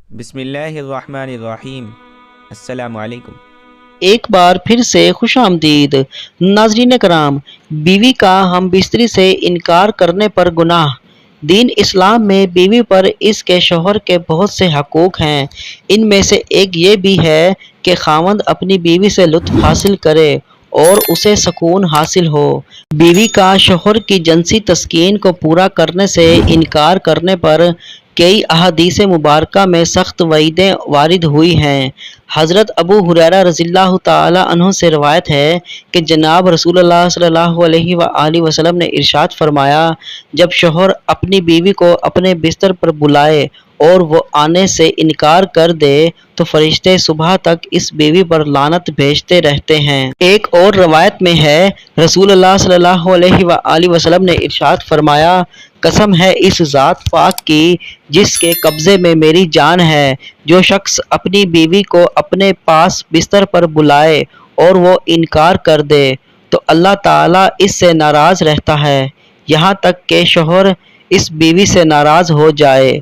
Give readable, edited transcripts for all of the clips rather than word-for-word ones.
بسم اللہ الرحمن الرحیم۔ السلام علیکم۔ ایک بار پھر سے خوش آمدید ناظرین کرام۔ بیوی کا ہم بستری سے انکار کرنے پر گناہ۔ دین اسلام میں بیوی پر اس کے شوہر کے بہت سے حقوق ہیں۔ ان میں سے ایک یہ بھی ہے کہ خاوند اپنی بیوی سے لطف حاصل کرے اور اسے سکون حاصل ہو۔ بیوی کا شوہر کی جنسی تسکین کو پورا کرنے سے انکار کرنے پر کئی احادیث مبارکہ میں سخت وعیدیں وارد ہوئی ہیں۔ حضرت ابو ہریرہ رضی اللہ تعالی عنہ سے روایت ہے کہ جناب رسول اللہ صلی اللہ علیہ وآلہ وسلم نے ارشاد فرمایا، جب شوہر اپنی بیوی کو اپنے بستر پر بلائے اور وہ آنے سے انکار کر دے تو فرشتے صبح تک اس بیوی پر لعنت بھیجتے رہتے ہیں۔ ایک اور روایت میں ہے، رسول اللہ صلی اللہ علیہ وآلہ وسلم نے ارشاد فرمایا، قسم ہے اس ذات پاک کی جس کے قبضے میں میری جان ہے، جو شخص اپنی بیوی کو اپنے پاس بستر پر بلائے اور وہ انکار کر دے تو اللہ تعالیٰ اس سے ناراض رہتا ہے یہاں تک کہ شوہر اس بیوی سے ناراض ہو جائے۔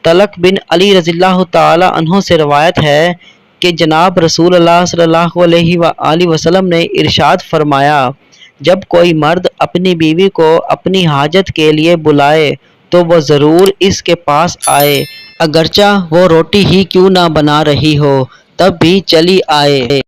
طلق بن علی رضی اللہ تعالی عنہ سے روایت ہے کہ جناب رسول اللہ صلی اللہ علیہ وآلہ وسلم نے ارشاد فرمایا، جب کوئی مرد اپنی بیوی کو اپنی حاجت کے لیے بلائے تو وہ ضرور اس کے پاس آئے، اگرچہ وہ روٹی ہی کیوں نہ بنا رہی ہو، تب بھی چلی آئے۔